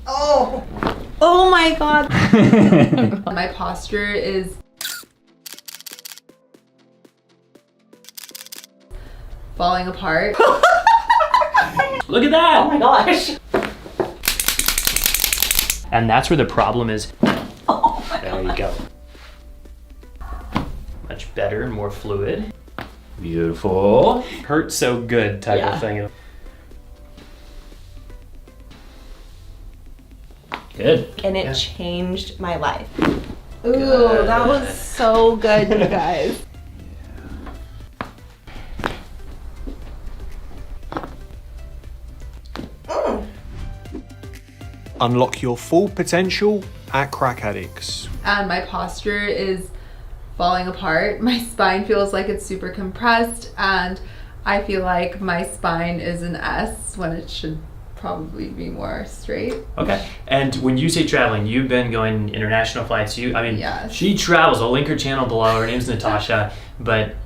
Oh. Oh my God. My posture is falling apart. Look at that. Oh my gosh. And that's where the problem is. Oh my There you go. Much better and more fluid. Beautiful. Hurts so good type of thing. Good. And it changed my life. Ooh, good. That was so good, you guys. Unlock your full potential at Crack Addicts. And my posture is falling apart. My spine feels like it's super compressed, and I feel like my spine is an S when it should probably be more straight. Okay. And when you say traveling, you've been going international flights. Yes. She travels. I'll link her channel below. Her name's Natasha. But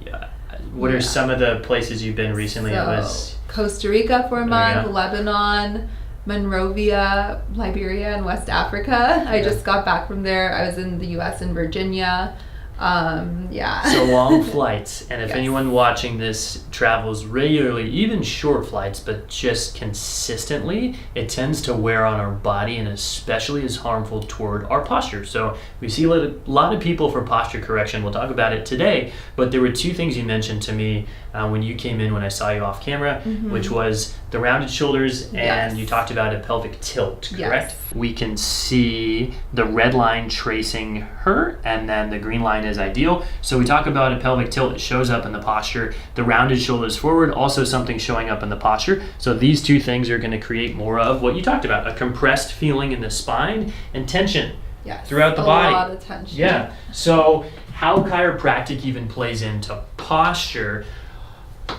what are some of the places you've been recently? So, it was Costa Rica for a month, go. Lebanon, Monrovia, Liberia, and West Africa. I just got back from there. I was in the US and Virginia. So long flights. And if Yes. anyone watching this travels regularly, even short flights, but just consistently, it tends to wear on our body and especially is harmful toward our posture. So we see a lot of people for posture correction. We'll talk about it today, but there were two things you mentioned to me when you came in when I saw you off camera, which was the rounded shoulders and you talked about a pelvic tilt, correct? Yes. We can see the red line tracing her and then the green line is ideal. So we talk about a pelvic tilt, it shows up in the posture. The rounded shoulders forward, also something showing up in the posture. So these two things are going to create more of what you talked about, a compressed feeling in the spine and tension throughout the body. A lot of tension. Yeah. So how chiropractic even plays into posture.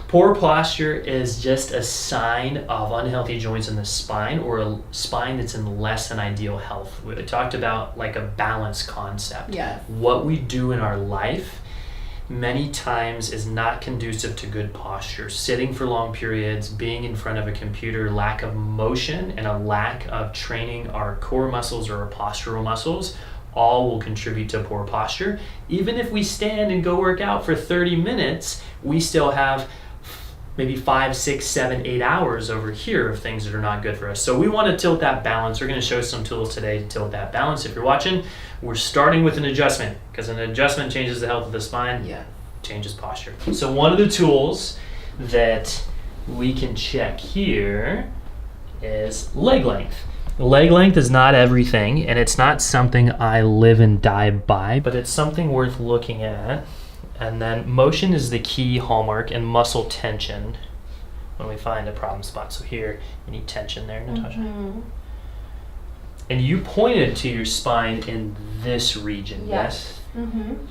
Poor posture is just a sign of unhealthy joints in the spine or a spine that's in less than ideal health. We talked about like a balance concept. Yes. What we do in our life many times is not conducive to good posture. Sitting for long periods, being in front of a computer, lack of motion, and a lack of training our core muscles or our postural muscles all will contribute to poor posture. Even if we stand and go work out for 30 minutes, we still have maybe 5, 6, 7, 8 hours over here of things that are not good for us. So we want to tilt that balance. We're going to show some tools today to tilt that balance. If you're watching, we're starting with an adjustment because an adjustment changes the health of the spine, changes posture. So one of the tools that we can check here is leg length. Leg length is not everything, and it's not something I live and die by, but it's something worth looking at. And then motion is the key hallmark, and muscle tension when we find a problem spot. So here, you need tension there, Natasha. And you pointed to your spine in this region, yes?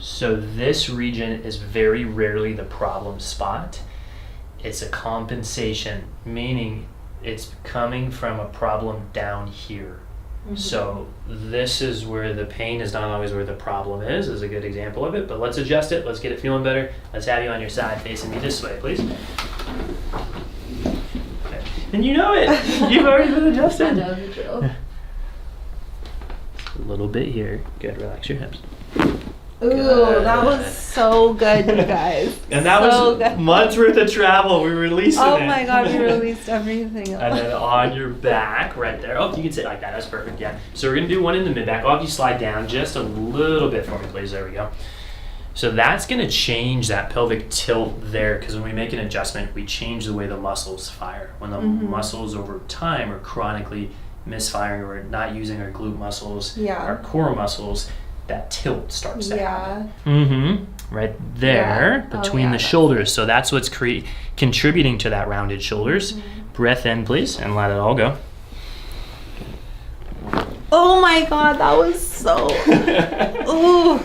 So this region is very rarely the problem spot. It's a compensation, meaning it's coming from a problem down here. So this is where the pain is not always where the problem is a good example of it, but let's adjust it. Let's get it feeling better. Let's have you on your side facing me this way, please. Okay. And you know it. You've already been adjusted. I know the drill. A little bit here. Good. Relax your hips. Ooh, good. That was so good, you guys. And that was good. Months worth of travel. We released it. Oh my God, we released everything else. And then on your back, right there. Oh, you can sit like that. That's perfect. Yeah. So we're gonna do one in the mid back. I'll have you slide down just a little bit for me, please. There we go. So that's gonna change that pelvic tilt there, because when we make an adjustment, we change the way the muscles fire. When the muscles over time are chronically misfiring or not using our glute muscles, our core muscles, that tilt starts to happen. Right there between the shoulders. So that's what's contributing to that rounded shoulders. Breath in, please, and let it all go. Oh my God, that was so. Ooh.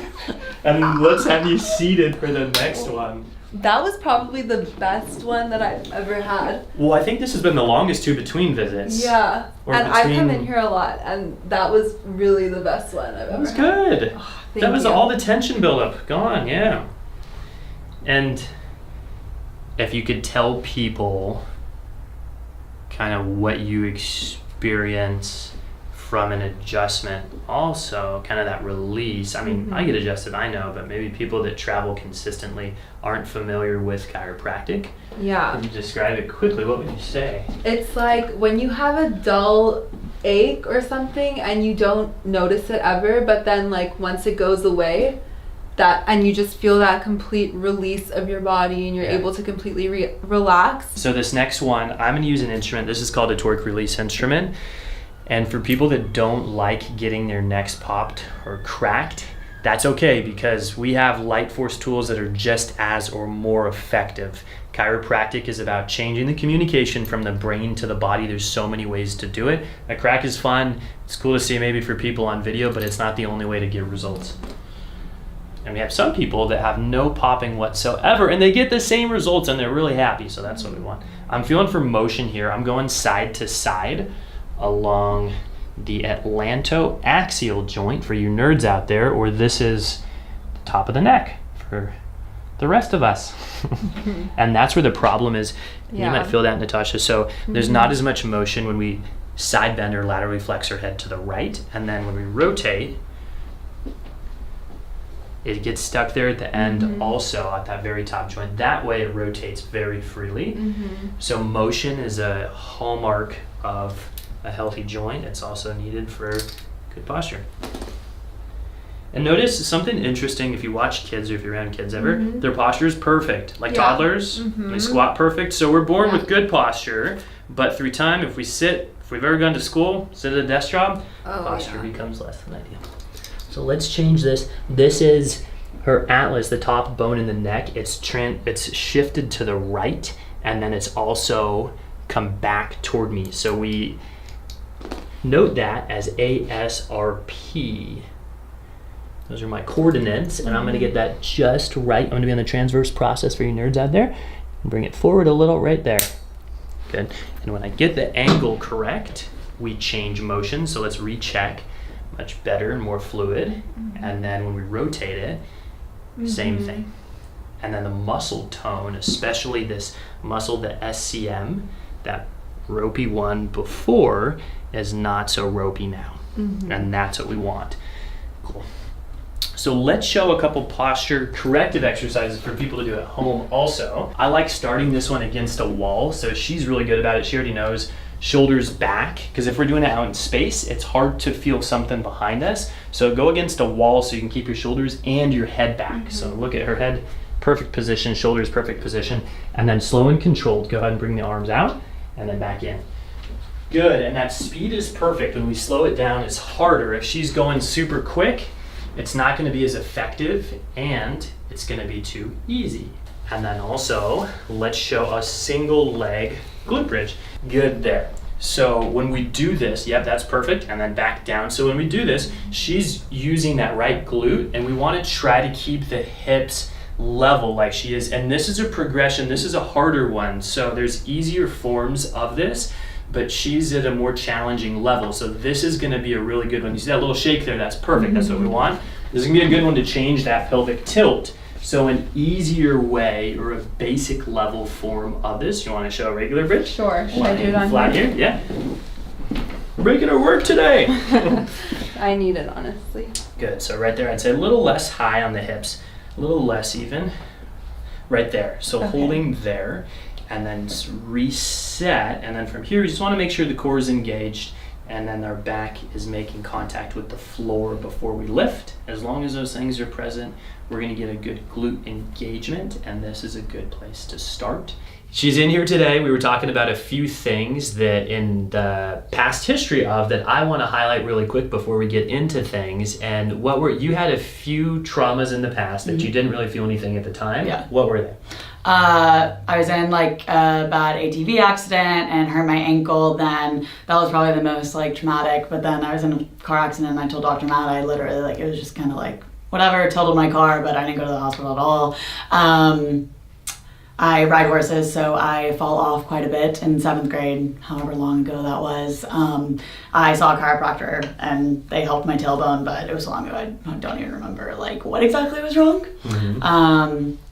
And let's have you seated for the next one. That was probably the best one that I've ever had. Well, I think this has been the longest too between visits. Yeah, and I come in here a lot, and that was really the best one I've ever had. That was good. Oh, that was all the tension buildup gone, yeah. And if you could tell people kind of what you experience from an adjustment also, kind of that release. I mean, I get adjusted, I know, but maybe people that travel consistently aren't familiar with chiropractic. Yeah. Can you describe it quickly? What would you say? It's like when you have a dull ache or something and you don't notice it ever, but then like once it goes away, and you just feel that complete release of your body and you're able to completely relax. So this next one, I'm going to use an instrument. This is called a torque release instrument. And for people that don't like getting their necks popped or cracked, that's okay, because we have light force tools that are just as or more effective. Chiropractic is about changing the communication from the brain to the body. There's so many ways to do it. A crack is fun. It's cool to see maybe for people on video, but it's not the only way to get results. And we have some people that have no popping whatsoever and they get the same results and they're really happy. So that's what we want. I'm feeling for motion here. I'm going side to side along the atlantoaxial joint for you nerds out there, or this is the top of the neck for the rest of us. And that's where the problem is. You might feel that, Natasha. So there's not as much motion when we side bend or laterally flex our head to the right. And then when we rotate, it gets stuck there at the end also at that very top joint. That way it rotates very freely. So motion is a hallmark of a healthy joint. It's also needed for good posture. And notice something interesting, if you watch kids or if you're around kids ever, their posture is perfect. Like toddlers, they squat perfect. So we're born with good posture, but through time, if we've ever gone to school, sit at a desk job, posture becomes less than ideal. So let's change this. This is her atlas, the top bone in the neck. It's shifted to the right, and then it's also come back toward me. So we note that as ASRP. Those are my coordinates, and I'm going to get that just right. I'm going to be on the transverse process for you nerds out there. And bring it forward a little right there. Good. And when I get the angle correct, we change motion. So let's recheck. Much better and more fluid. And then when we rotate it, same thing. And then the muscle tone, especially this muscle, the SCM, that ropey one before, is not so ropey now. And that's what we want. Cool. So let's show a couple posture corrective exercises for people to do at home also. I like starting this one against a wall, so she's really good about it. She already knows. Shoulders back, because if we're doing it out in space, it's hard to feel something behind us. So go against a wall so you can keep your shoulders and your head back. So look at her head, perfect position, shoulders perfect position, and then slow and controlled. Go ahead and bring the arms out and then back in. Good, and that speed is perfect. When we slow it down, it's harder. If she's going super quick, it's not going to be as effective and it's going to be too easy. And then also, let's show a single leg glute bridge. Good there. So when we do this, that's perfect, and then back down. So when we do this, she's using that right glute, and we want to try to keep the hips level like she is. And this is a progression. This is a harder one. So there's easier forms of this, but she's at a more challenging level. So this is going to be a really good one. You see that little shake there? That's perfect. That's what we want. This is going to be a good one to change that pelvic tilt. So an easier way or a basic level form of this. You want to show a regular bridge? Sure. Should I do it on flat here? Yeah. We're making her work today. I need it, honestly. Good. So right there, I'd say a little less high on the hips, a little less even. Right there. So holding there, and then reset, and then from here, you just want to make sure the core is engaged, and then our back is making contact with the floor before we lift. As long as those things are present, we're going to get a good glute engagement, and this is a good place to start. She's in here today. We were talking about a few things that in the past history of that I want to highlight really quick before we get into things. And you had a few traumas in the past that you didn't really feel anything at the time. Yeah. What were they? I was in like a bad ATV accident and hurt my ankle. Then that was probably the most like traumatic. But then I was in a car accident and I told Dr. Matt, I literally it was just kind of like whatever, totaled my car, but I didn't go to the hospital at all. I ride horses, so I fall off quite a bit in 7th grade, however long ago that was. I saw a chiropractor and they helped my tailbone, but it was so long ago I don't even remember like what exactly was wrong.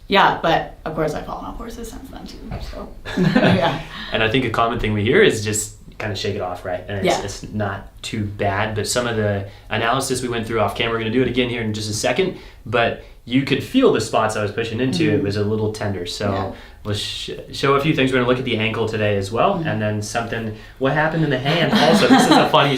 Yeah, but of course I've fallen off horses since then too. So yeah. And I think a common thing we hear is just kind of shake it off, right? And it's not too bad. But some of the analysis we went through off camera, we're going to do it again here in just a second. But you could feel the spots I was pushing into. It was a little tender. So we'll show a few things. We're going to look at the ankle today as well. And then what happened in the hand also. This is a funny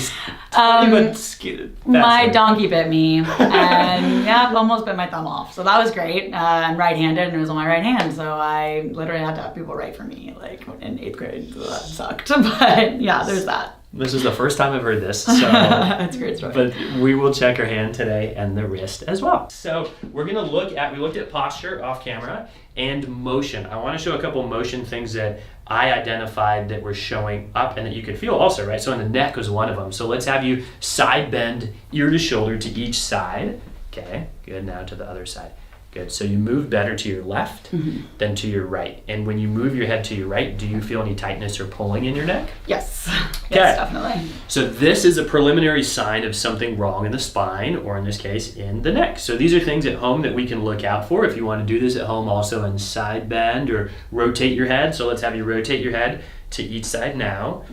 my donkey bit me and almost bit my thumb off. So that was great. I'm right-handed and it was on my right hand. So I literally had to have people write for me like in 8th grade. So that sucked. But yeah, there's that. This is the first time I've heard this, so that's a great story. But we will check her hand today and the wrist as well. So we're gonna we looked at posture off camera and motion. I want to show a couple motion things that I identified that were showing up and that you could feel also, right? So in the neck was one of them. So let's have you side bend ear to shoulder to each side. Okay, good. Now to the other side. Good. So you move better to your left than to your right. And when you move your head to your right, do you feel any tightness or pulling in your neck? Yes. Okay. Yes, definitely. So this is a preliminary sign of something wrong in the spine, or in this case, in the neck. So these are things at home that we can look out for if you want to do this at home also, and side bend or rotate your head. So let's have you rotate your head to each side now.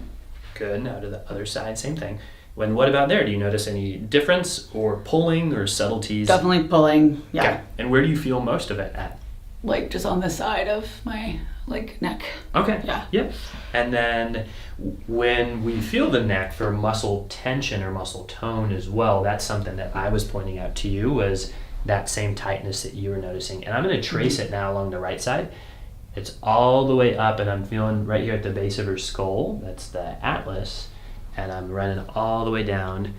Good. Now to the other side, same thing. What about there? Do you notice any difference or pulling or subtleties? Definitely pulling, yeah. Okay. And where do you feel most of it at? Like just on the side of my neck. Okay. Yeah. Yep. And then when we feel the neck for muscle tension or muscle tone as well, that's something that I was pointing out to you, was that same tightness that you were noticing. And I'm going to trace it now along the right side. It's all the way up, and I'm feeling right here at the base of her skull. That's the atlas. And I'm running all the way down,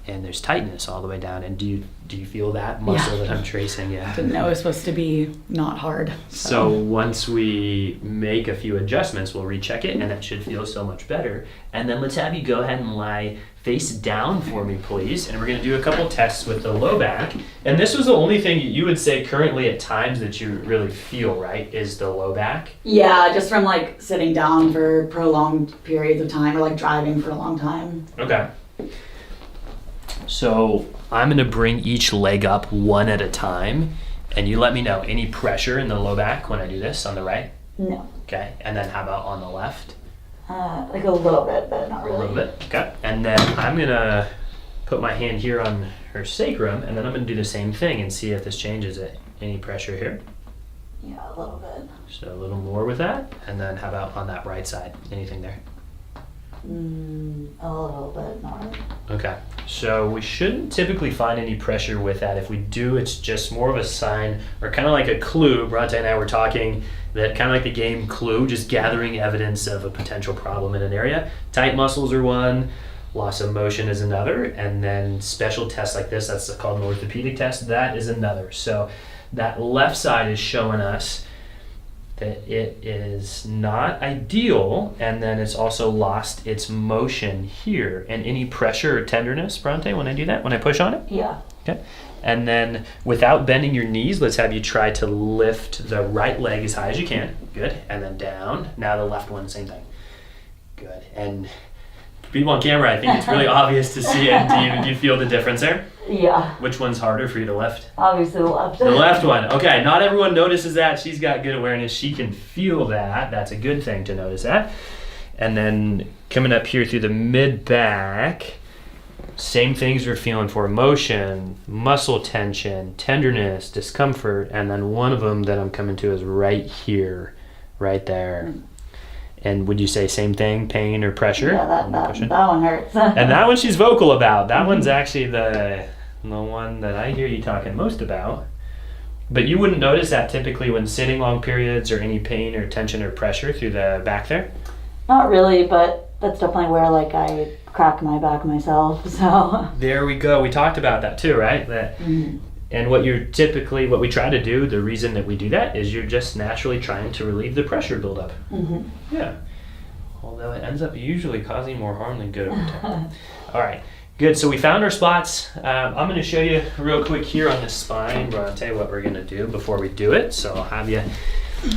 and there's tightness all the way down. And do you feel that muscle that I'm tracing? Yeah. Didn't know it was supposed to be not hard. So once we make a few adjustments, we'll recheck it, and it should feel so much better. And then let's have you go ahead and lie face down for me, please. And we're going to do a couple tests with the low back. And this was the only thing you would say currently at times that you really feel, right, is the low back? Yeah, just from like sitting down for prolonged periods of time, or like driving for a long time. Okay. So I'm going to bring each leg up one at a time, and you let me know any pressure in the low back when I do this on the right. No. Okay. And then how about on the left? Like a little bit, but not really. A little bit. Okay. And then I'm going to put my hand here on her sacrum, and then I'm going to do the same thing and see if this changes it. Any pressure here? Yeah, a little bit. So a little more with that. And then how about on that right side? Anything there? A little bit, not really. Okay, so we shouldn't typically find any pressure with that. If we do, it's just more of a sign, or kind of like a clue. Bronte and I were talking that kind of like the game Clue, just gathering evidence of a potential problem in an area. Tight muscles are one, loss of motion is another, and then special tests like this, that's called an orthopedic test, that is another. So that left side is showing us that it is not ideal, and then it's also lost its motion here. And any pressure or tenderness, Bronte, when I do that, when I push on it? Yeah. Okay. And then without bending your knees, let's have you try to lift the right leg as high as you can. Good. And then down. Now the left one, same thing. Good. And people on camera, I think it's really obvious to see it. Do you feel the difference there? Yeah. Which one's harder for you to lift? Obviously the left. The left one. Okay, not everyone notices that. She's got good awareness. She can feel that. That's a good thing to notice that. And then coming up here through the mid-back, same things we're feeling for motion, muscle tension, tenderness, discomfort, and then one of them that I'm coming to is right here, right there. And would you say same thing, pain or pressure? Yeah, that one hurts. And that one she's vocal about. That one's actually the one that I hear you talking most about. But you wouldn't notice that typically when sitting long periods, or any pain or tension or pressure through the back there? Not really, but that's definitely where like I crack my back myself. So there we go. We talked about that too, right? That. And what we try to do, the reason that we do that is you're just naturally trying to relieve the pressure buildup. Yeah. Although it ends up usually causing more harm than good over time. All right. Good. So we found our spots. I'm going to show you real quick here on the spine, Bronte, what we're going to do before we do it. So I'll have you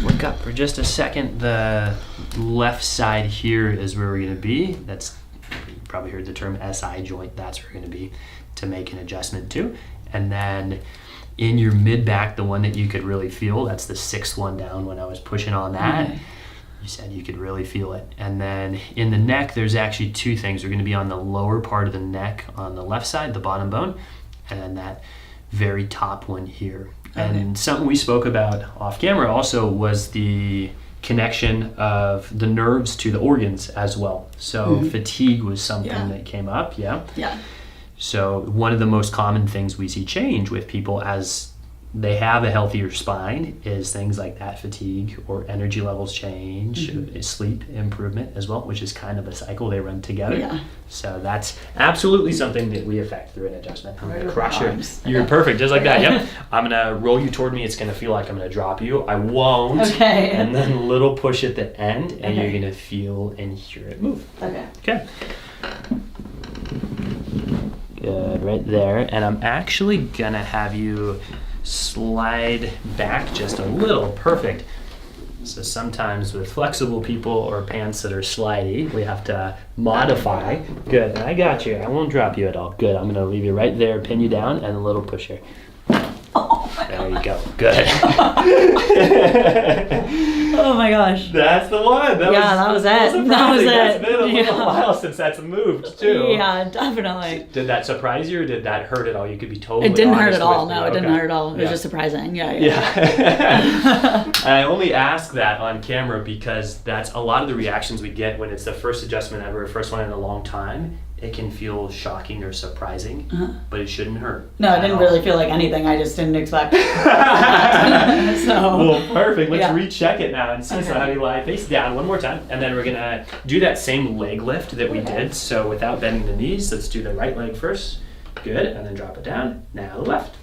look up for just a second. The left side here is where we're going to be. You probably heard the term SI joint. That's where we're going to be to make an adjustment to. And then in your mid back, the one that you could really feel, that's the sixth one down when I was pushing on that. you said you could really feel it. And then in the neck, there's actually two things. We're going to be on the lower part of the neck on the left side, the bottom bone, and then that very top one here. Okay. And something we spoke about off camera also was the connection of the nerves to the organs as well. So fatigue was something that came up. Yeah. So one of the most common things we see change with people as they have a healthier spine is things like that fatigue or energy levels change, sleep improvement as well, which is kind of a cycle. They run together. Yeah. So that's absolutely something that we affect through an adjustment. I'm going to crush it. You're perfect, just like that. Yep. I'm going to roll you toward me. It's going to feel like I'm going to drop you. I won't. Okay. And then a little push at the end, and you're going to feel and hear it move. Okay. Good, right there. And I'm actually going to have you slide back just a little. Perfect. So sometimes with flexible people or pants that are slidey, we have to modify. Good, I got you. I won't drop you at all. Good, I'm gonna leave you right there, pin you down, and a little push here. There you go. Good. Oh my gosh. That's the one. That was it. That was it. It's been a little while since that's moved too. Yeah, definitely. Did that surprise you, or did that hurt at all? You could be totally It didn't hurt honest at all. with No, me. it didn't hurt at all. It was just surprising. Yeah. I only ask that on camera because that's a lot of the reactions we get when it's the first adjustment ever, first one in a long time. It can feel shocking or surprising, but it shouldn't hurt. No, it didn't really feel like anything. I just didn't expect it. Well, perfect. Let's recheck it now and see. So have you lie face down one more time, and then we're going to do that same leg lift that we did. So without bending the knees, let's do the right leg first. Good, and then drop it down. Now the left.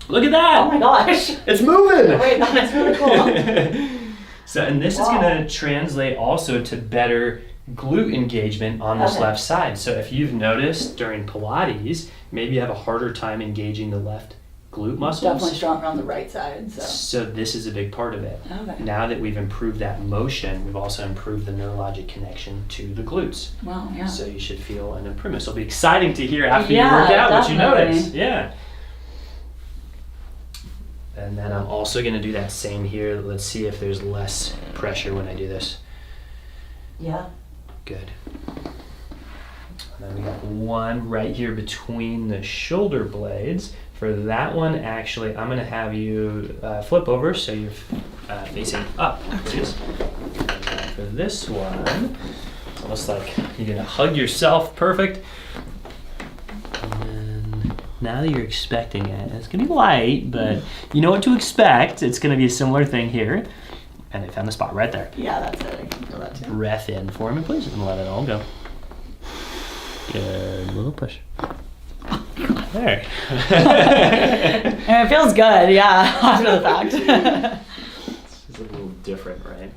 Look at that! Oh my gosh! It's moving! Wait, that's really cool. So, and this is going to translate also to better glute engagement on this left side. So if you've noticed during Pilates, maybe you have a harder time engaging the left glute muscles. Definitely stronger on the right side. So this is a big part of it. Now that we've improved that motion, we've also improved the neurologic connection to the glutes. Wow, yeah. So you should feel an improvement. So it'll be exciting to hear after you work out what you notice. Yeah. And then I'm also going to do that same here. Let's see if there's less pressure when I do this. Yeah. Good. And then we got one right here between the shoulder blades. For that one, actually, I'm going to have you flip over so you're facing up. Please. And for this one, it's almost like you're going to hug yourself. Perfect. And then now that you're expecting it, it's going to be light, but you know what to expect. It's going to be a similar thing here. And I found the spot right there. Yeah, that's it. I can feel that too. Breath in for me, please, and let it all go. Good. Little push. There. And it feels good, yeah, after the fact. It's a little different, right?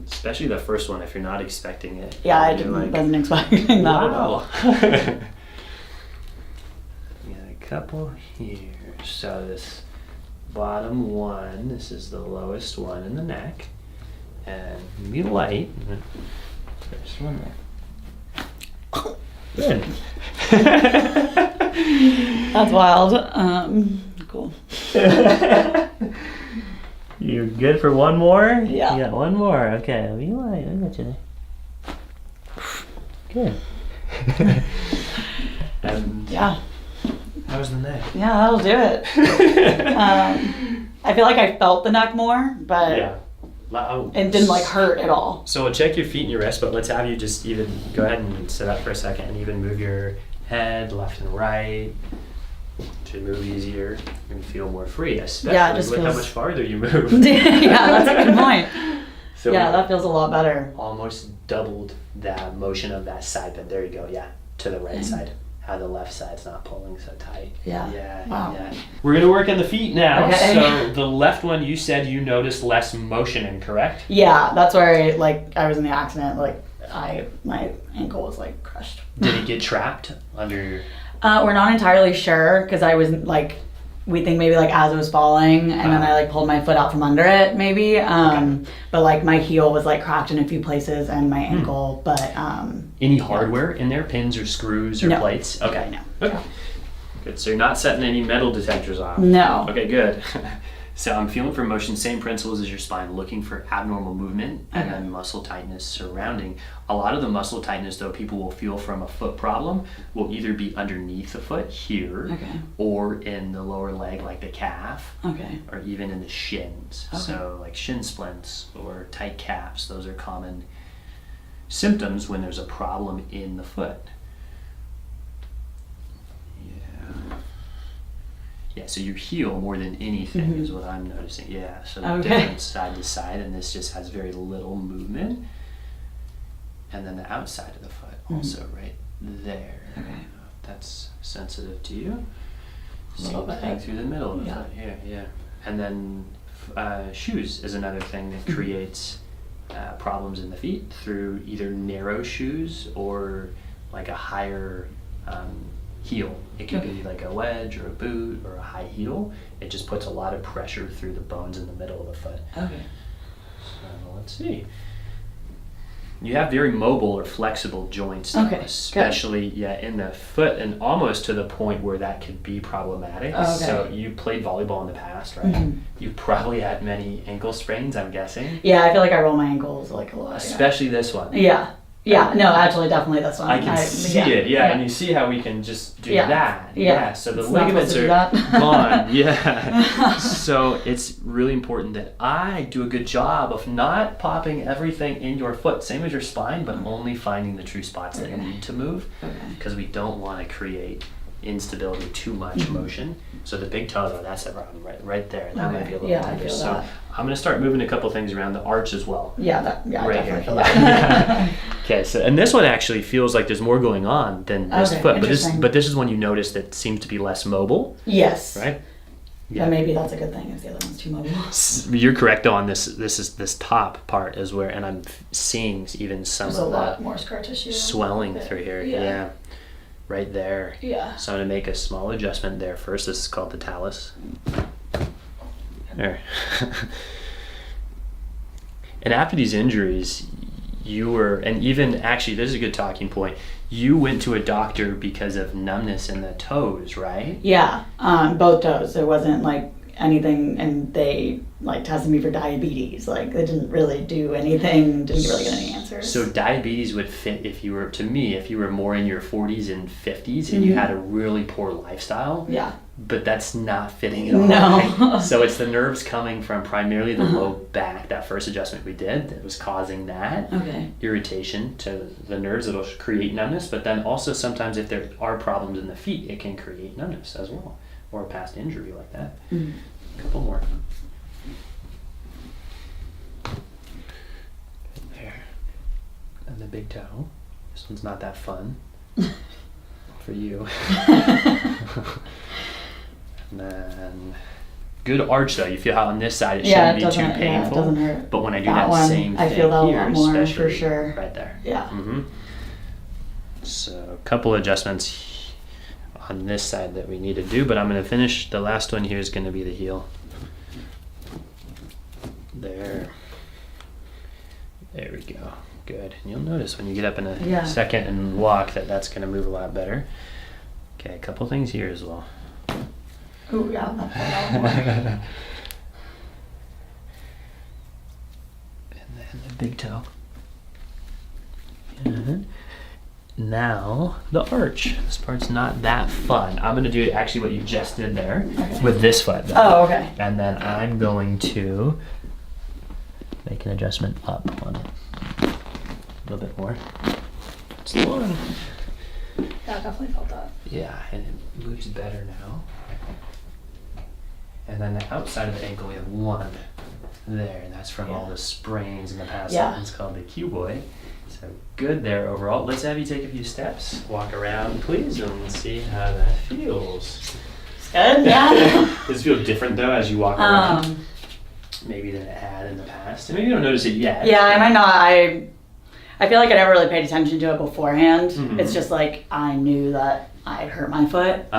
Especially the first one, if you're not expecting it. Yeah, I wasn't expecting that at all. We got a couple here. So this bottom one, this is the lowest one in the neck, and be light. First one there. Good. That's wild. Cool. You're good for one more? Yeah. You got one more. Okay, be light. I got you there. Good. And yeah. how was the neck? Yeah, that'll do it. I feel like I felt the neck more, but it didn't like hurt at all. So we'll check your feet and your wrist, but let's have you just even go ahead and sit up for a second and even move your head left and right to move easier and feel more free, especially with how much farther you move. Yeah, that's a good point. So yeah, that feels a lot better. Almost doubled the motion of that side bend. There you go. Yeah, to the right side. How the left side's not pulling so tight. Yeah. Wow. Yeah. We're gonna work on the feet now. Okay. So the left one, you said you noticed less motion in, correct? Yeah, that's where I was in the accident. My ankle was crushed. Did it get trapped under? We're not entirely sure because I was we think maybe as it was falling and then I pulled my foot out from under it maybe. But my heel was cracked in a few places and my ankle, but any hardware in there, pins or screws or plates? Okay. No. Okay. Good. So you're not setting any metal detectors off? No. Okay, good. So I'm feeling for motion, same principles as your spine, looking for abnormal movement and then muscle tightness surrounding. A lot of the muscle tightness, though, people will feel from a foot problem will either be underneath the foot here or in the lower leg, like the calf, or even in the shins. So like shin splints or tight calves, those are common symptoms when there's a problem in the foot. Yeah, so your heel more than anything is what I'm noticing. Yeah, so different side to side, and this just has very little movement. And then the outside of the foot also right there. That's sensitive to you. Same thing through the middle of the foot here, And then shoes is another thing that creates problems in the feet through either narrow shoes or like a higher heel. It could be like a wedge or a boot or a high heel. It just puts a lot of pressure through the bones in the middle of the foot. So let's see. You have very mobile or flexible joints, especially in the foot, and almost to the point where that could be problematic. So you played volleyball in the past, right? You've probably had many ankle sprains, I'm guessing. Yeah, I feel like I roll my ankles like a lot. Especially this one. Yeah, no, actually, definitely this one. I can see it, and you see how we can just do that. So the ligaments are gone. So it's really important that I do a good job of not popping everything in your foot, same as your spine, but only finding the true spots that need to move, because we don't want to create instability, too much motion. So the big toe, though, that's the problem right there. That might be a little tighter. So I'm going to start moving a couple things around the arch as well. I definitely feel that. Okay, so and this one actually feels like there's more going on than this foot, but this is one you notice that seems to be less mobile. Yes. Right. Yeah, maybe that's a good thing if the other one's too mobile. You're correct though on this. This top part is where, and I'm seeing even some There's of a the lot more scar tissue swelling through here. Right there. So I'm going to make a small adjustment there first. This is called the talus. There. And after these injuries, you were, and even actually, this is a good talking point. You went to a doctor because of numbness in the toes, right? Yeah, both toes. There wasn't like anything, and they like tested me for diabetes. Like they didn't really do anything, didn't really get any answers. So diabetes would fit if you were more in your 40s and 50s and you had a really poor lifestyle. But that's not fitting at all. No. Right? So it's the nerves coming from primarily the low back, that first adjustment we did that was causing that irritation to the nerves. It'll create numbness, but then also sometimes if there are problems in the feet, it can create numbness as well, or a past injury like that. A couple more. There. And the big toe. This one's not that fun for you. And then good arch though. You feel how on this side it shouldn't be too painful. It doesn't hurt. But when I do that same thing I feel that here, a lot more, especially for sure. right there. Yeah. So a couple adjustments on this side that we need to do, but I'm going to finish. The last one here is going to be the heel. There we go. Good. And you'll notice when you get up in a second and walk that's going to move a lot better. Okay, a couple things here as well. Oh yeah, and then the big toe. And now the arch. This part's not that fun. I'm going to do actually what you just did there with this foot. Though. Oh, okay. And then I'm going to make an adjustment up on it. A little bit more. It's long. Yeah, I definitely felt that. Yeah, and it moves better now. And then the outside of the ankle, we have one there, and that's from all the sprains in the past. That one's called the cuboid. So good there overall. Let's have you take a few steps. Walk around, please, and let's see how that feels. It's good, yeah. Does it feel different, though, as you walk around? Maybe than it had in the past? And maybe you don't notice it yet. Yeah, I might not. I feel like I never really paid attention to it beforehand. It's just like I knew that I hurt my foot.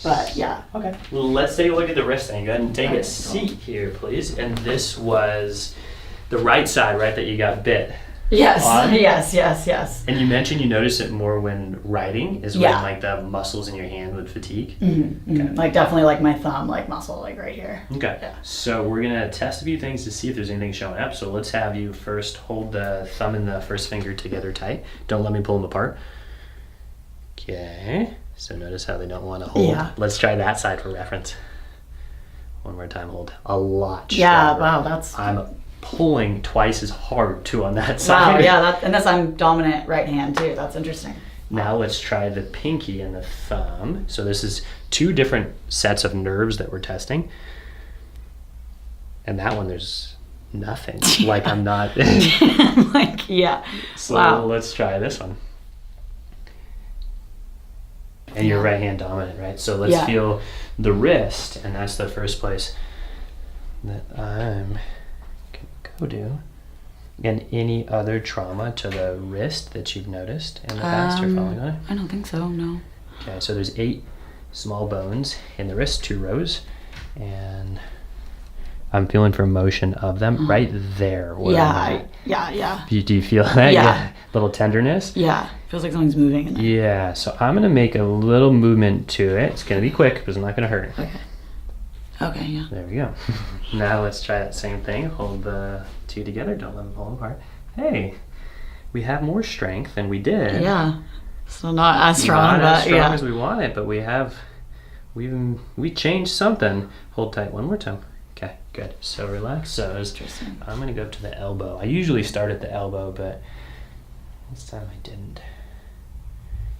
But yeah. Okay. Well, let's take a look at the wrist thing. Go ahead and take a seat here, please. And this was the right side, right, that you got bit. Yes, on. yes. And you mentioned you notice it more when riding, is when like the muscles in your hand would fatigue. Okay. Like definitely like my thumb, like muscle, like right here. Okay. Yeah. So we're gonna test a few things to see if there's anything showing up. So let's have you first hold the thumb and the first finger together tight. Don't let me pull them apart. Okay. So notice how they don't want to hold. Yeah. Let's try that side for reference. One more time, hold. A lot stronger. Yeah, wow, that's... I'm pulling twice as hard too on that side. Wow, yeah, and that's I'm dominant right hand too. That's interesting. Now let's try the pinky and the thumb. So this is 2 different sets of nerves that we're testing. And that one, there's nothing. Yeah. Like I'm not... like, yeah. So wow. let's try this one. And you're right hand dominant, right? So let's feel the wrist, and that's the first place that I'm gonna go to. And any other trauma to the wrist that you've noticed in the past or following on it? I don't think so, no. Okay, so there's 8 small bones in the wrist, 2 rows, and I'm feeling for motion of them right there. Yeah. Do you feel that? Yeah. Little tenderness? Yeah, feels like something's moving in there. Yeah, so I'm gonna make a little movement to it. It's gonna be quick because it's not gonna hurt. Okay, yeah. There we go. Now let's try that same thing. Hold the 2 together, don't let them fall apart. Hey, we have more strength than we did. Yeah, so not as strong, Not but as strong yeah. as we want it, but we changed something. Hold tight one more time. Okay, good. So relax. So Interesting. I'm gonna go up to the elbow. I usually start at the elbow, but this time I didn't.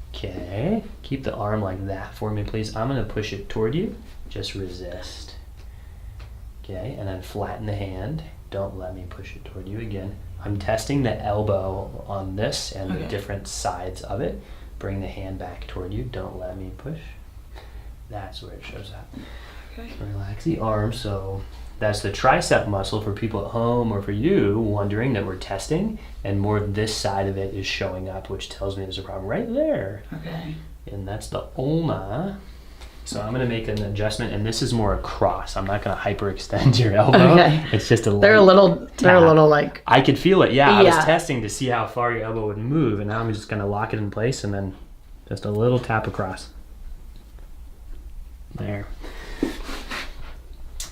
Okay, keep the arm like that for me, please. I'm gonna push it toward you. Just resist. Okay, and then flatten the hand. Don't let me push it toward you again. I'm testing the elbow on this and the different sides of it. Bring the hand back toward you. Don't let me push. That's where it shows up. Okay. Relax the arm. So that's the tricep muscle for people at home or for you wondering that we're testing, and more of this side of it is showing up, which tells me there's a problem right there. Okay. And that's the ulna. So I'm going to make an adjustment, and this is more across. I'm not going to hyperextend your elbow. Okay. It's just a They're a little like... I could feel it, yeah. I was Yeah. testing to see how far your elbow would move, and now I'm just going to lock it in place and then just a little tap across. There.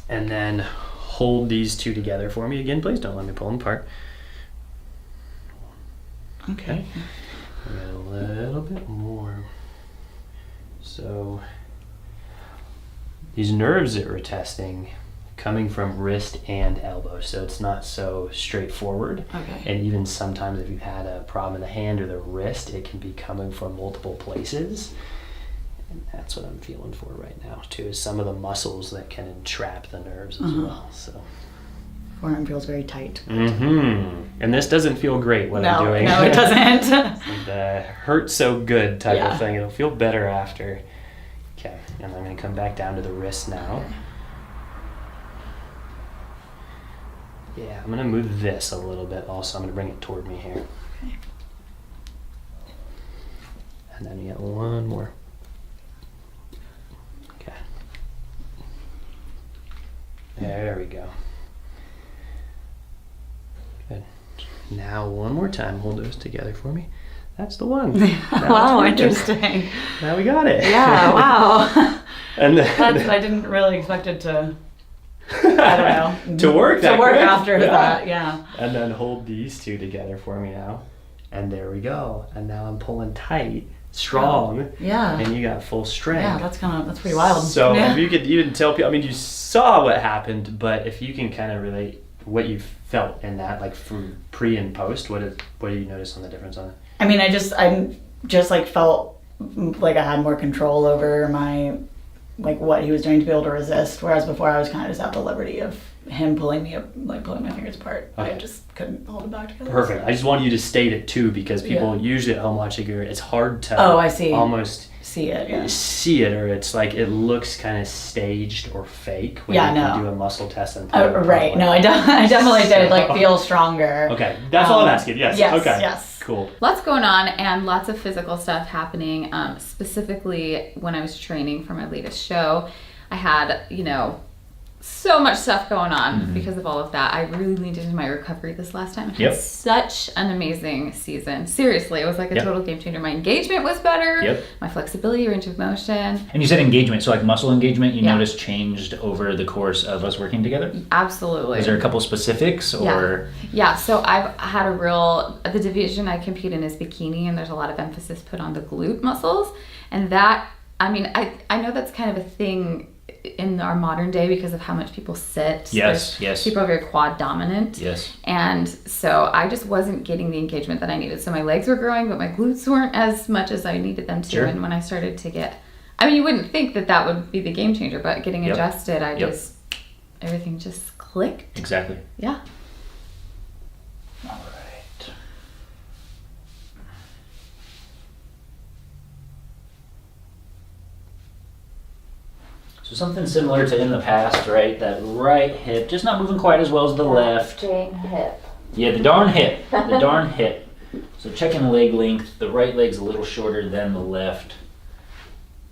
And then hold these 2 together for me again, please. Don't let me pull them apart. Okay. We got a little bit more. So these nerves that we're testing coming from wrist and elbow, so it's not so straightforward. Okay. And even sometimes if you've had a problem in the hand or the wrist, it can be coming from multiple places. And that's what I'm feeling for right now too, is some of the muscles that can entrap the nerves as well. So Forearm feels very tight. And this doesn't feel great what I'm doing. No, it doesn't. The hurt so good type Yeah. of thing. It'll feel better after. Okay, and I'm going to come back down to the wrist now. Yeah, I'm going to move this a little bit also. I'm going to bring it toward me here. Okay. And then you get one more. Okay. There we go. Good. Now one more time, hold those together for me. That's the one. Wow, interesting. Now we got it. Yeah, wow. And then, I didn't really expect it to, I don't know. to work that To work quick. after that, yeah. And then hold these 2 together for me now. And there we go. And now I'm pulling tight, strong. Yeah. And you got full strength. Yeah, that's pretty wild. So yeah. if you could even tell people, I mean, you saw what happened, but if you can kind of relate what you felt in that, like from pre and post, what do you notice on the difference on it? I mean, I just like felt like I had more control over my, like what he was doing to be able to resist. Whereas before I was kind of just at the liberty of him pulling me up, like pulling my fingers apart. Okay. I just couldn't hold it back together. Perfect. I just wanted you to state it too, because people usually at home watching it, it's hard to I see. almost See it, yeah. see it, or it's like it looks kind of staged or fake when Yeah, you no. can do a muscle test and Right. No, I definitely did like feel stronger. Okay, that's all I'm asking. Yes. Yes. Okay. Yes. Cool. Lots going on and lots of physical stuff happening. Specifically, when I was training for my latest show, I had, so much stuff going on because of all of that. I really leaned into my recovery this last time. I had such an amazing season. Seriously, it was like a total game changer. My engagement was better. My flexibility, range of motion. And you said engagement, so like muscle engagement, you noticed changed over the course of us working together? Absolutely. Is there a couple specifics or? Yeah, so I've had the division I compete in is bikini, and there's a lot of emphasis put on the glute muscles. And that, I mean, I know that's kind of a thing in our modern day because of how much people sit. Yes. People are very quad dominant. Yes. And so I just wasn't getting the engagement that I needed. So my legs were growing, but my glutes weren't as much as I needed them to. Sure. And when I started to get, I mean, you wouldn't think that would be the game changer, but getting adjusted, everything just clicked. Exactly. Yeah. All right. So something similar to in the past, right? That right hip, just not moving quite as well as the left. Dang hip. Yeah, the darn hip. The darn hip. So checking leg length, the right leg's a little shorter than the left.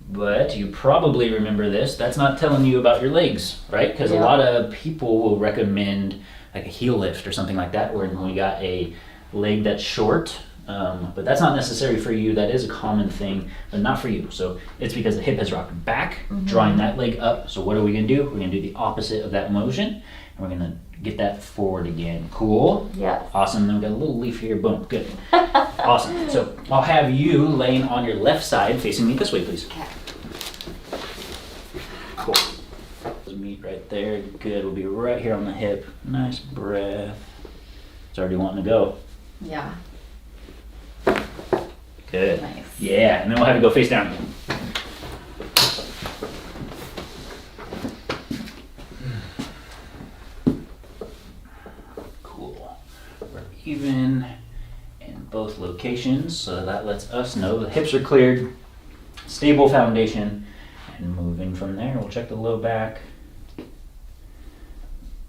But you probably remember this. That's not telling you about your legs, right? Because a lot of people will recommend like a heel lift or something like that, where we got a leg that's short. But that's not necessary for you. That is a common thing, but not for you. So it's because the hip has rocked back, drawing that leg up. So what are we going to do? We're going to do the opposite of that motion, and we're going to get that forward again. Cool? Yes. Awesome. Then we got a little leaf here. Boom. Good. Awesome. So I'll have you laying on your left side, facing me this way, please. Okay. Cool. Meet right there. Good. We'll be right here on the hip. Nice breath. It's already wanting to go. Yeah. Good. Nice. Yeah, and then we'll have you go face down again. Cool. We're even in both locations, so that lets us know the hips are cleared, stable foundation, and moving from there. We'll check the low back.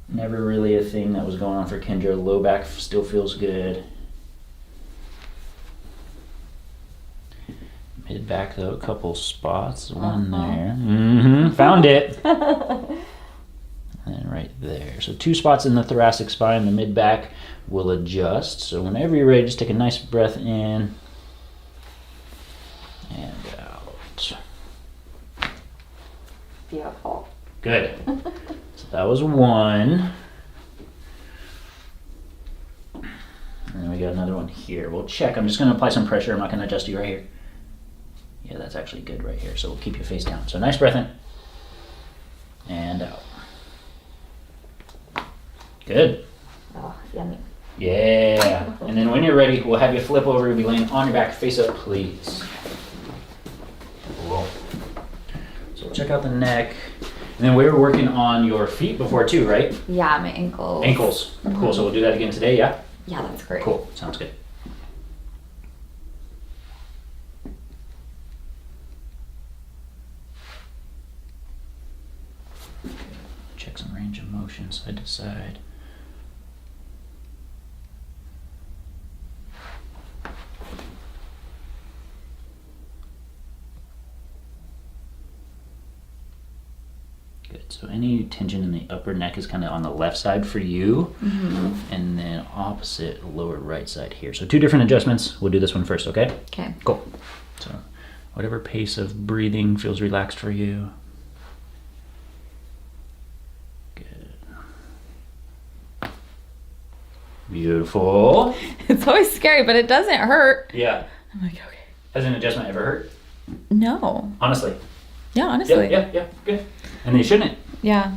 Never really a thing that was going on for Kendra. Low back still feels good. Mid back though, a couple spots. One there. Found it. And right there. So 2 spots in the thoracic spine. The mid back will adjust. So whenever you're ready, just take a nice breath in and out. Beautiful. Good. So that was 1. And then we got another one here. We'll check. I'm just going to apply some pressure. I'm not going to adjust you right here. Yeah, that's actually good right here. So we'll keep you face down. So nice breath in. And out. Good. Oh, yummy. Yeah. And then when you're ready, we'll have you flip over. You'll be laying on your back, face up, please. Cool. So we'll check out the neck. And then we were working on your feet before too, right? Yeah, my ankles. Ankles. Cool. So we'll do that again today, yeah? Yeah, that's great. Cool. Sounds good. Check some range of motion side to side. Good. So any tension in the upper neck is kind of on the left side for you, and then opposite lower right side here. So 2 different adjustments. We'll do this one first, okay? Okay. Cool. So whatever pace of breathing feels relaxed for you. Beautiful. It's always scary, but it doesn't hurt. Yeah. I'm like, okay. Has an adjustment ever hurt? No. Honestly. Yeah, honestly. Yeah. Good. And they shouldn't. Yeah.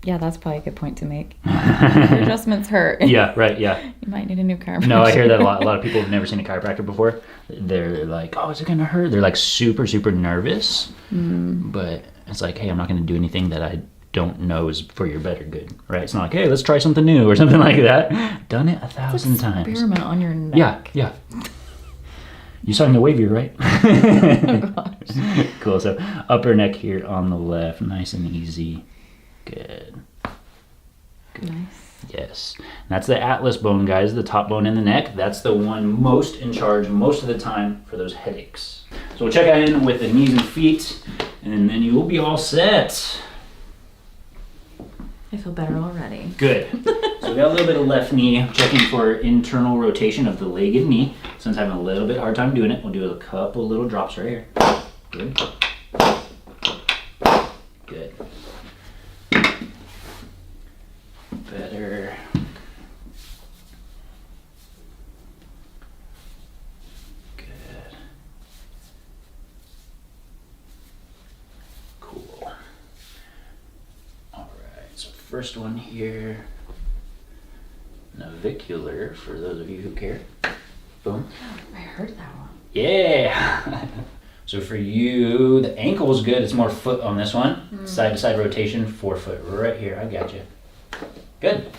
Yeah, that's probably a good point to make. Your adjustments hurt. Yeah, right, yeah. You might need a new chiropractor. No, I hear that a lot. A lot of people have never seen a chiropractor before. They're like, oh, is it going to hurt? They're like super, super nervous. But it's like, hey, I'm not going to do anything that I don't know is for your better good, right? It's not like, hey, let's try something new or something like that. Done it 1,000 times. Experiment on your neck. Yeah. You starting to wave your right? Oh gosh. Cool. So upper neck here on the left, nice and easy. Good. Nice. Yes. And that's the atlas bone, guys, the top bone in the neck. That's the one most in charge most of the time for those headaches. So we'll check in with the knees and feet, and then you will be all set. I feel better already. Good. So we got a little bit of left knee. Checking for internal rotation of the leg and knee. Since I'm having a little bit hard time doing it, we'll do a couple little drops right here. Good. Good. Better. Good. Cool. All right, so first one here, navicular, for those of you who care. Boom. I heard that one. Yeah. So for you, the ankle is good. It's more foot on this one. Side to side rotation, forefoot right here. I got you. Good.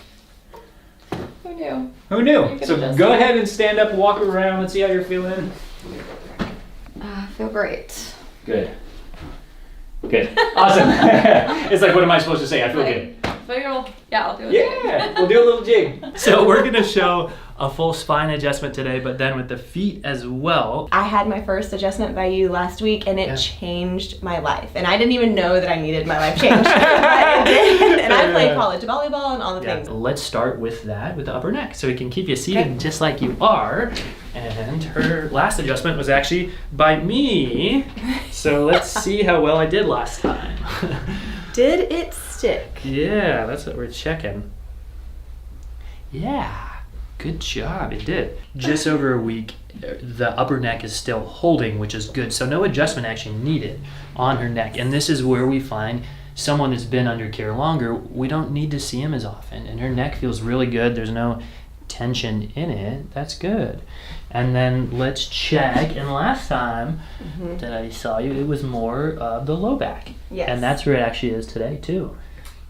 Who knew? Who knew? You could So adjust go it. ahead and stand up, walk around, and see how you're feeling. I feel great. Good. Good. Awesome. It's like, what am I supposed to say? I feel good. Yeah, I'll do it. Yeah, we'll do a little jig. So we're gonna show a full spine adjustment today, but then with the feet as well. I had my first adjustment by you last week, and it changed my life. And I didn't even know that I needed my life changed. But it did. And I played college volleyball and all the things. Let's start with that, with the upper neck, so we can keep you seated just like you are. And her last adjustment was actually by me. So let's see how well I did last time. Did it stick? Yeah, that's what we're checking. Yeah, good job, it did. Just over a week, the upper neck is still holding, which is good. So no adjustment actually needed on her neck. And this is where we find someone who's been under care longer, we don't need to see him as often. And her neck feels really good. There's no tension in it. That's good. And then let's check. And last time that I saw you, it was more of the low back. Yes. And that's where it actually is today too.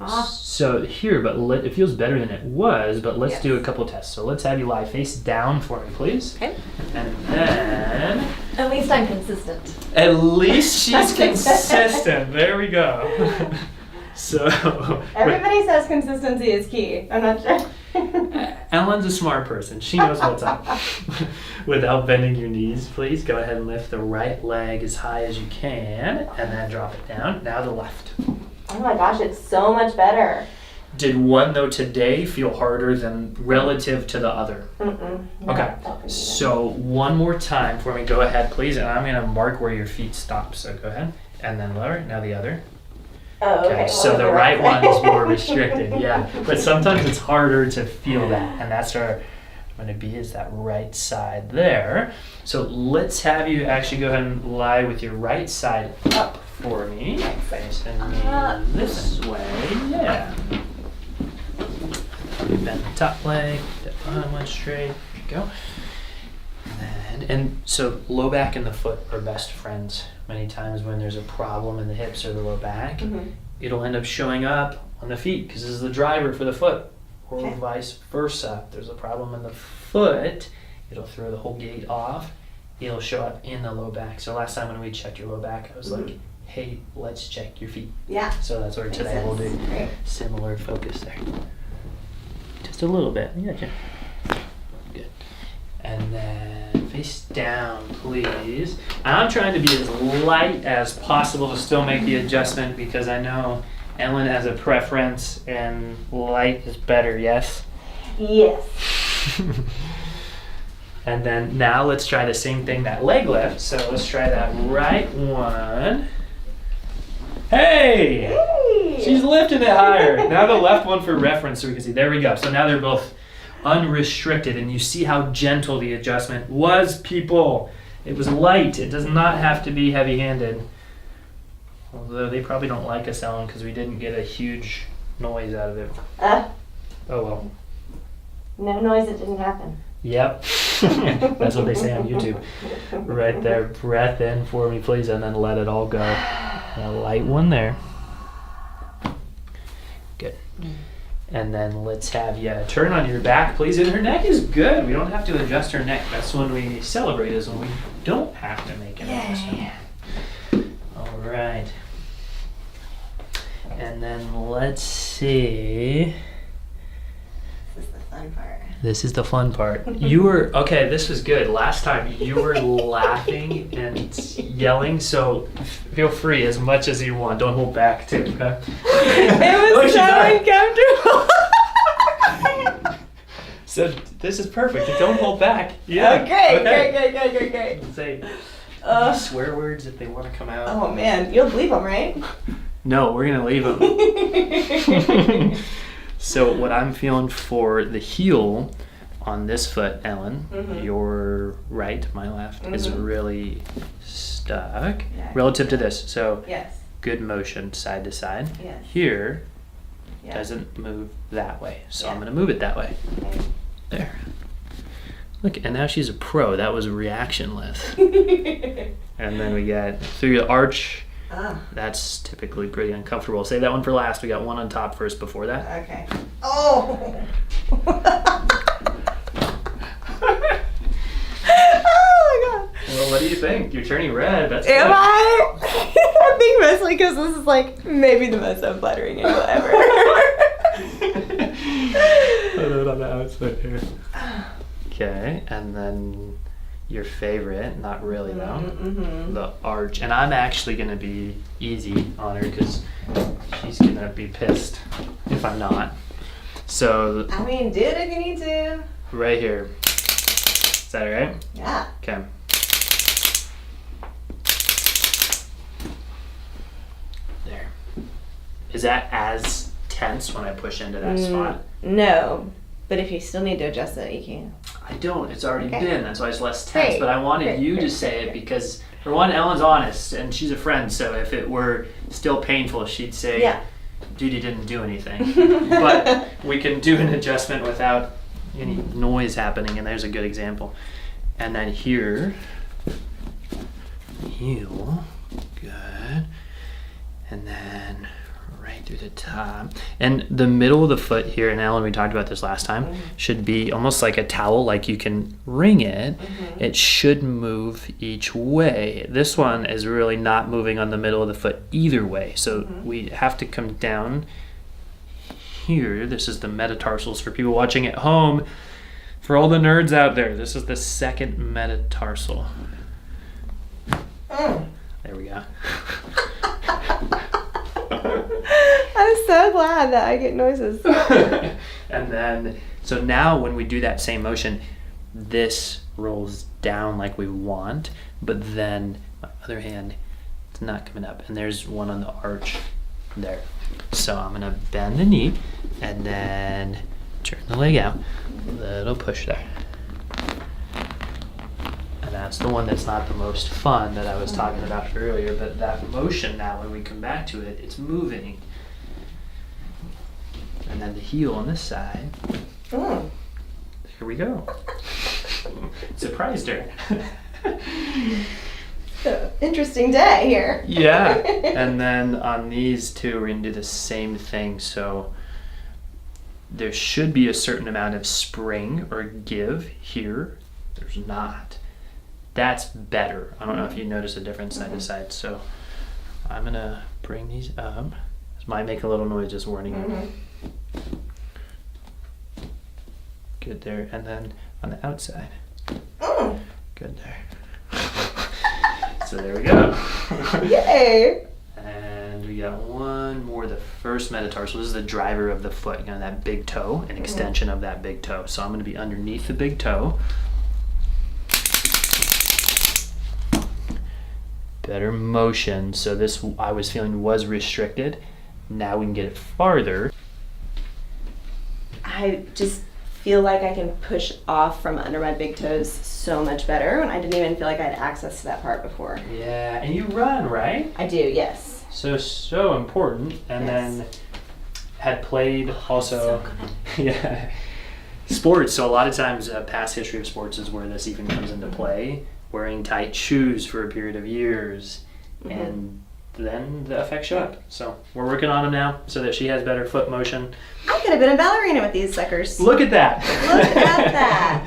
Ah. So here, but it feels better than it was, but let's Yes. do a couple tests. So let's have you lie face down for me, please. Okay. And then, At least I'm consistent. at least she's consistent. There we go. So, Everybody says consistency is key. I'm not sure. Ellen's a smart person. She knows what's up. Without bending your knees, please go ahead and lift the right leg as high as you can, and then drop it down. Now the left. Oh my gosh, it's so much better. Did one though today feel harder than relative to the other? Okay, so one more time for me. Go ahead, please, and I'm gonna mark where your feet stop. So go ahead, and then lower. Now the other. Oh, Okay, so the right one is more restricted, yeah. But sometimes it's harder to feel that, and that's where I'm gonna be, is that right side there. So let's have you actually go ahead and lie with your right side up for me. Facing me this way, yeah. Bend the top leg, the bottom one straight, there you go. And so low back and the foot are best friends. Many times when there's a problem in the hips or the low back, it'll end up showing up on the feet because this is the driver for the foot, or vice versa. If there's a problem in the foot, it'll throw the whole gait off. It'll show up in the low back. So last time when we checked your low back, I was like, hey, let's check your feet. Yeah. So that's where today we'll do Great. similar focus there. Just a little bit. Gotcha. Good. And then face down, please. I'm trying to be as light as possible to still make the adjustment because I know Ellen has a preference and light is better, yes? Yes. And then now let's try the same thing, that leg lift. So let's try that right one. Hey! She's lifting it higher. Now the left one for reference so we can see. There we go. So now they're both unrestricted, and you see how gentle the adjustment was, people. It was light. It does not have to be heavy-handed. Although they probably don't like us, Ellen, because we didn't get a huge noise out of it. Oh well. No noise, it didn't happen. Yep. That's what they say on YouTube. Right there. Breath in for me, please, and then let it all go. A light one there. Good. And then let's have you turn on your back, please. And her neck is good. We don't have to adjust her neck. That's when we celebrate, is when we don't have to make an adjustment. All right. And then let's see. This is the fun part. This is the fun part. You were, okay, this was good. Last time you were laughing and yelling, so feel free as much as you want. Don't hold back too, okay? It was so uncomfortable. So this is perfect. Don't hold back. Yeah. Oh, great. Say swear words if they want to come out. Oh man, you'll bleep them, right? No, we're going to leave them. So what I'm feeling for the heel on this foot, Ellen, your right, my left, is really stuck relative to this. So Yes. good motion side to side. Yes. Here Yeah. doesn't move that way. So Yeah. I'm going to move it that way. Okay. There. Look, and now she's a pro. That was reactionless. And then we got through the arch. That's typically pretty uncomfortable. Save that one for last. We got one on top first before that. Okay. Oh. Oh my god. Well, what do you think? You're turning red. That's Am good. I? I think mostly because this is like maybe the most unflattering angle ever. Put it on the outside here. Okay, and then your favorite, not really though, the arch. And I'm actually going to be easy on her because she's going to be pissed if I'm not. So I mean, do it if you need to. right here. Is that all right? Yeah. Okay. There. Is that as tense when I push into that spot? No, but if you still need to adjust it, you can. I don't. It's already Okay. been. That's why it's less tense. Great. But I wanted Great, you to great, say it great. because, for one, Ellen's honest and she's a friend. So if it were still painful, she'd say, Yeah. "Dude, you didn't do anything." But we can do an adjustment without any noise happening, and there's a good example. And then here, heel, good, and then right through the top. And the middle of the foot here, and Ellen, we talked about this last time, should be almost like a towel, like you can wring it. It should move each way. This one is really not moving on the middle of the foot either way. So we have to come down here. This is the metatarsals for people watching at home. For all the nerds out there, this is the second metatarsal. There we go. I'm so glad that I get noises. And then, so now when we do that same motion, this rolls down like we want, but then my other hand, it's not coming up. And there's one on the arch there. So I'm gonna bend the knee and then turn the leg out. Little push there. And that's the one that's not the most fun that I was talking about earlier, but that motion now, when we come back to it, it's moving. And then the heel on this side. Here we go. Surprised her. Interesting day here. Yeah. And then on these two, we're going to do the same thing. So there should be a certain amount of spring or give here. There's not. That's better. I don't know if you notice a difference side to side. So I'm going to bring these up. This might make a little noise, just warning you. Good there. And then on the outside. Good there. So there we go. Yay! And we got one more, the first metatarsal. This is the driver of the foot, you know, that big toe, an extension of that big toe. So I'm going to be underneath the big toe. Better motion. So this, I was feeling, was restricted. Now we can get it farther. I just feel like I can push off from under my big toes so much better, and I didn't even feel like I had access to that part before. Yeah, and you run, right? I do, yes. So important. And then had played also, yeah, sports. So a lot of times, past history of sports is where this even comes into play. Wearing tight shoes for a period of years, and then the effects show up. So we're working on them now so that she has better foot motion. I could have been a ballerina with these suckers. Look at that. Look at that.